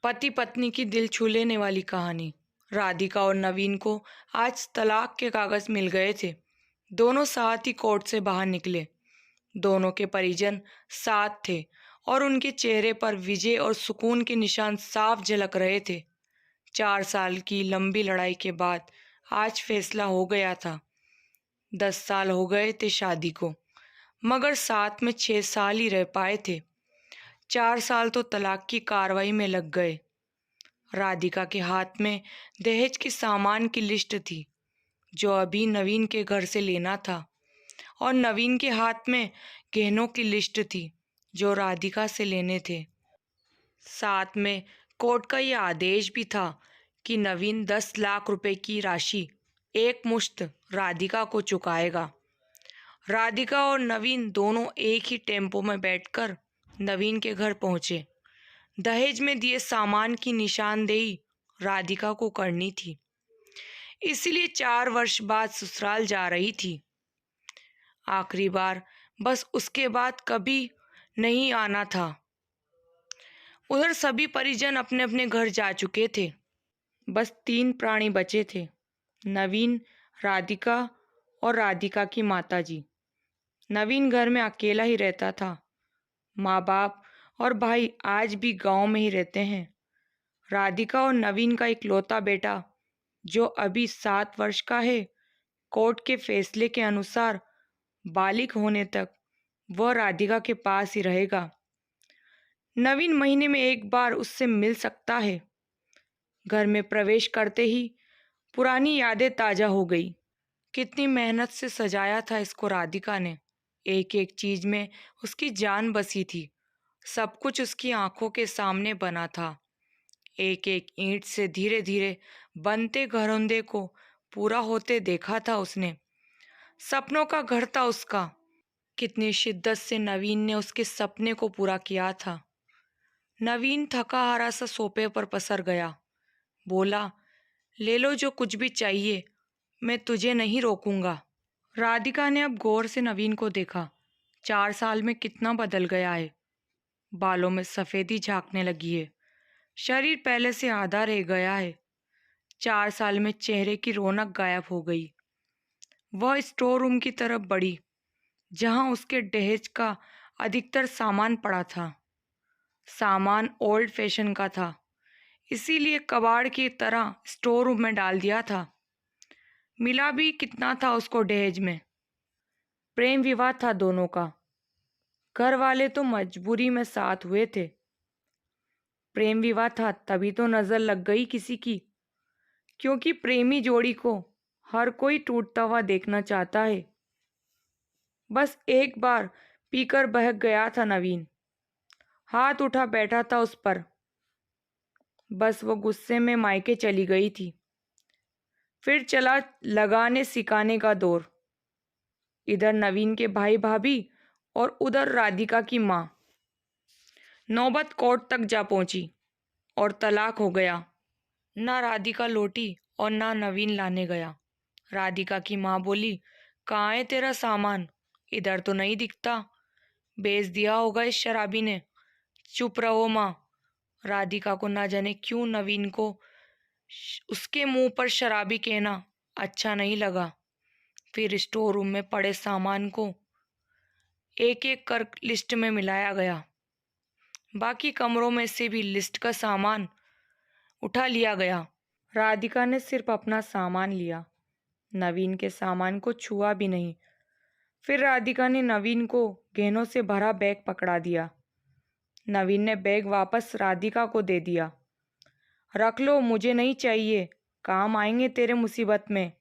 पति पत्नी की दिल छू लेने वाली कहानी। राधिका और नवीन को आज तलाक के कागज मिल गए थे। दोनों साथ ही कोर्ट से बाहर निकले। दोनों के परिजन साथ थे और उनके चेहरे पर विजय और सुकून के निशान साफ झलक रहे थे। 4 साल की लंबी लड़ाई के बाद आज फैसला हो गया था। 10 साल हो गए थे शादी को, मगर साथ में 6 साल ही रह पाए थे। 4 साल तो तलाक की कार्रवाई में लग गए। राधिका के हाथ में दहेज के सामान की लिस्ट थी जो अभी नवीन के घर से लेना था, और नवीन के हाथ में गहनों की लिस्ट थी जो राधिका से लेने थे। साथ में कोर्ट का यह आदेश भी था कि नवीन 10 लाख रुपए की राशि एक मुश्त राधिका को चुकाएगा। राधिका और नवीन दोनों एक ही टेम्पो में बैठकर नवीन के घर पहुंचे। दहेज में दिए सामान की निशानदेही राधिका को करनी थी, इसलिए 4 वर्ष बाद ससुराल जा रही थी। आखिरी बार, बस उसके बाद कभी नहीं आना था। उधर सभी परिजन अपने अपने घर जा चुके थे। बस 3 प्राणी बचे थे, नवीन, राधिका और राधिका की माताजी। नवीन घर में अकेला ही रहता था। माँ बाप और भाई आज भी गांव में ही रहते हैं। राधिका और नवीन का इकलौता बेटा, जो अभी 7 वर्ष का है, कोर्ट के फैसले के अनुसार बालिग होने तक वह राधिका के पास ही रहेगा। नवीन महीने में एक बार उससे मिल सकता है। घर में प्रवेश करते ही पुरानी यादें ताजा हो गई। कितनी मेहनत से सजाया था इसको राधिका ने। एक एक चीज में उसकी जान बसी थी। सब कुछ उसकी आंखों के सामने बना था। एक एक ईंट से धीरे धीरे बनते घरौंदे को पूरा होते देखा था उसने। सपनों का घर था उसका। कितनी शिद्दत से नवीन ने उसके सपने को पूरा किया था। नवीन थका हारा सा सोफे पर पसर गया। बोला, ले लो जो कुछ भी चाहिए, मैं तुझे नहीं रोकूंगा। राधिका ने अब गौर से नवीन को देखा। 4 साल में कितना बदल गया है। बालों में सफेदी झांकने लगी है। शरीर पहले से आधा रह गया है। 4 साल में चेहरे की रौनक गायब हो गई। वह स्टोर रूम की तरफ बढ़ी, जहां उसके दहेज का अधिकतर सामान पड़ा था। सामान ओल्ड फैशन का था, इसीलिए कबाड़ की तरह स्टोर रूम में डाल दिया था। मिला भी कितना था उसको दहेज में। प्रेम विवाह था दोनों का। घर वाले तो मजबूरी में साथ हुए थे। प्रेम विवाह था तभी तो नजर लग गई किसी की, क्योंकि प्रेमी जोड़ी को हर कोई टूटता हुआ देखना चाहता है। बस एक बार पीकर बहक गया था नवीन। हाथ उठा बैठा था उस पर। बस वो गुस्से में मायके चली गई थी। फिर चला लगाने सिखाने का दौर। इधर नवीन के भाई भाभी और उधर राधिका की माँ। नौबत कोर्ट तक जा पहुंची और तलाक हो गया। ना राधिका लौटी और ना नवीन लाने गया। राधिका की माँ बोली, कहाँ है तेरा सामान? इधर तो नहीं दिखता। बेच दिया होगा इस शराबी ने। चुप रहो माँ। राधिका को ना जाने क्यों नवीन को उसके मुंह पर शराबी कहना अच्छा नहीं लगा। फिर स्टोर रूम में पड़े सामान को एक एक कर लिस्ट में मिलाया गया। बाकी कमरों में से भी लिस्ट का सामान उठा लिया गया। राधिका ने सिर्फ अपना सामान लिया, नवीन के सामान को छुआ भी नहीं। फिर राधिका ने नवीन को गहनों से भरा बैग पकड़ा दिया। नवीन ने बैग वापस राधिका को दे दिया। रख लो, मुझे नहीं चाहिए, काम आएंगे तेरे मुसीबत में।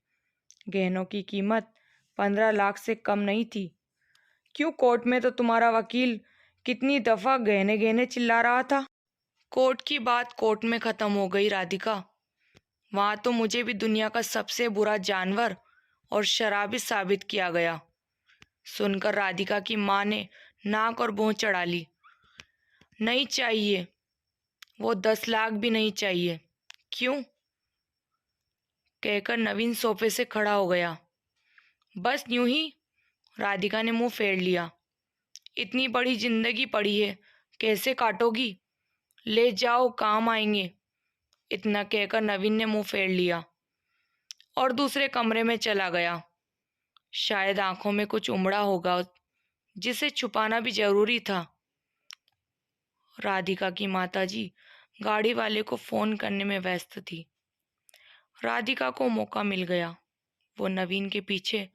गहनों की कीमत 15 लाख से कम नहीं थी। क्यों, कोर्ट में तो तुम्हारा वकील कितनी दफा गहने गहने चिल्ला रहा था। कोर्ट की बात कोर्ट में खत्म हो गई राधिका। वहां तो मुझे भी दुनिया का सबसे बुरा जानवर और शराबी साबित किया गया। सुनकर राधिका की माँ ने नाक और भौं चढ़ा ली। नहीं चाहिए, वो 10 लाख भी नहीं चाहिए। क्यों? कहकर नवीन सोफे से खड़ा हो गया। बस यूं ही। राधिका ने मुंह फेर लिया। इतनी बड़ी जिंदगी पड़ी है, कैसे काटोगी? ले जाओ, काम आएंगे। इतना कहकर नवीन ने मुंह फेर लिया और दूसरे कमरे में चला गया। शायद आंखों में कुछ उमड़ा होगा जिसे छुपाना भी जरूरी था। राधिका की माताजी गाड़ी वाले को फोन करने में व्यस्त थी। राधिका को मौका मिल गया। वो नवीन के पीछे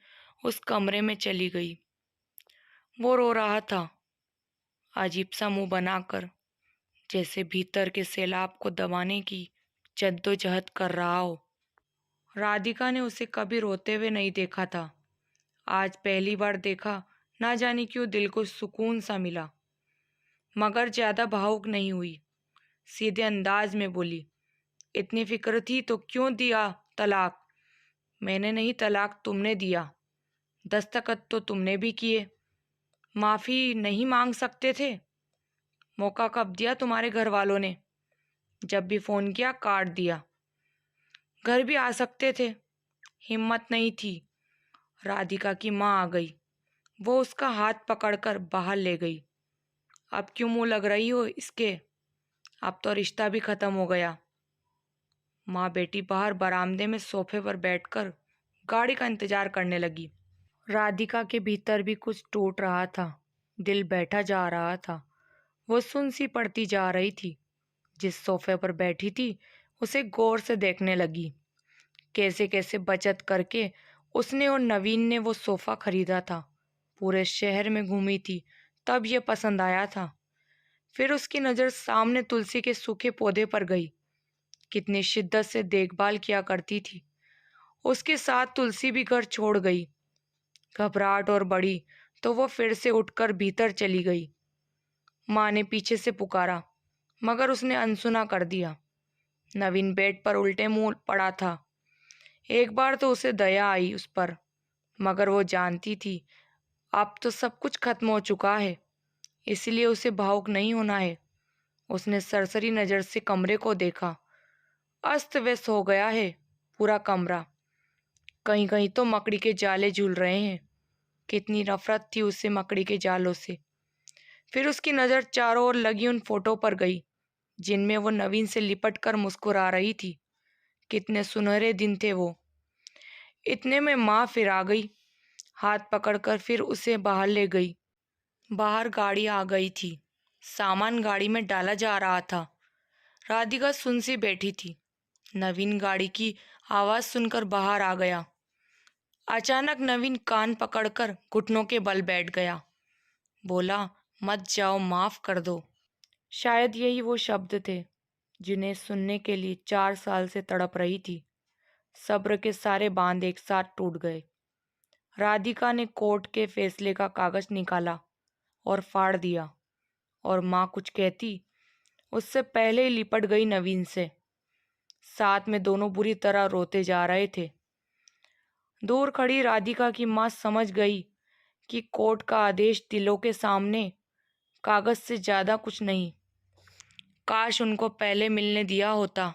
उस कमरे में चली गई। वो रो रहा था, अजीब सा मुंह बनाकर, जैसे भीतर के सैलाब को दबाने की जद्दोजहद कर रहा हो। राधिका ने उसे कभी रोते हुए नहीं देखा था। आज पहली बार देखा। ना जाने क्यों दिल को सुकून सा मिला। मगर ज्यादा भावुक नहीं हुई। सीधे अंदाज में बोली, इतनी फिक्र थी तो क्यों दिया तलाक? मैंने नहीं, तलाक तुमने दिया। दस्तखत तो तुमने भी किए। माफी नहीं मांग सकते थे? मौका कब दिया तुम्हारे घर वालों ने? जब भी फोन किया काट दिया। घर भी आ सकते थे, हिम्मत नहीं थी। राधिका की माँ आ गई। वो उसका हाथ पकड़कर बाहर ले गई। अब क्यों मुंह लग रही हो इसके? अब तो रिश्ता भी खत्म हो गया। माँ बेटी बाहर बरामदे में सोफे पर बैठकर गाड़ी का इंतजार करने लगी। राधिका के भीतर भी कुछ टूट रहा था। दिल बैठा जा रहा था। वो सुन सी पड़ती जा रही थी। जिस सोफे पर बैठी थी उसे गौर से देखने लगी। कैसे कैसे बचत करके उसने और नवीन ने वो सोफा खरीदा था। पूरे शहर में घूमी थी, तब ये पसंद आया था। फिर उसकी नज़र सामने तुलसी के सूखे पौधे पर गई। कितनी शिद्दत से देखभाल किया करती थी। उसके साथ तुलसी भी घर छोड़ गई। घबराहट और बढ़ी तो वो फिर से उठकर भीतर चली गई। माँ ने पीछे से पुकारा, मगर उसने अनसुना कर दिया। नवीन बेड पर उल्टे मुंह पड़ा था। एक बार तो उसे दया आई उस पर, मगर वो जानती थी अब तो सब कुछ खत्म हो चुका है, इसलिए उसे भावुक नहीं होना है। उसने सरसरी नज़र से कमरे को देखा। अस्त व्यस्त हो गया है पूरा कमरा। कहीं कहीं तो मकड़ी के जाले झूल रहे हैं। कितनी नफरत थी उसे मकड़ी के जालों से। फिर उसकी नज़र चारों ओर लगी उन फोटो पर गई जिनमें वो नवीन से लिपट कर मुस्कुरा रही थी। कितने सुनहरे दिन थे वो। इतने में माँ फिर आ गई। हाथ पकड़कर फिर उसे बाहर ले गई। बाहर गाड़ी आ गई थी। सामान गाड़ी में डाला जा रहा था। राधिका सुन सी बैठी थी। नवीन गाड़ी की आवाज़ सुनकर बाहर आ गया। अचानक नवीन कान पकड़कर घुटनों के बल बैठ गया। बोला, मत जाओ, माफ कर दो। शायद यही वो शब्द थे जिन्हें सुनने के लिए 4 साल से तड़प रही थी। सब्र के सारे बांध एक साथ टूट गए। राधिका ने कोर्ट के फैसले का कागज निकाला और फाड़ दिया, और माँ कुछ कहती उससे पहले ही लिपट गई नवीन से। साथ में दोनों बुरी तरह रोते जा रहे थे। दूर खड़ी राधिका की माँ समझ गई कि कोर्ट का आदेश दिलों के सामने कागज से ज्यादा कुछ नहीं। काश उनको पहले मिलने दिया होता।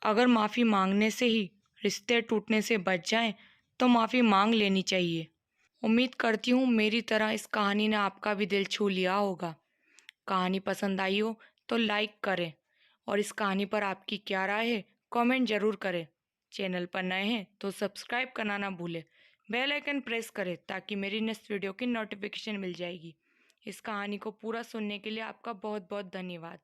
अगर माफ़ी मांगने से ही रिश्ते टूटने से बच जाएं, तो माफ़ी मांग लेनी चाहिए। उम्मीद करती हूँ मेरी तरह इस कहानी ने आपका भी दिल छू लिया होगा। कहानी पसंद आई हो तो लाइक करें, और इस कहानी पर आपकी क्या राय है कमेंट ज़रूर करें। चैनल पर नए हैं तो सब्सक्राइब करना ना भूलें। बेल आइकन प्रेस करें ताकि मेरी नेक्स्ट वीडियो की नोटिफिकेशन मिल जाएगी। इस कहानी को पूरा सुनने के लिए आपका बहुत बहुत धन्यवाद।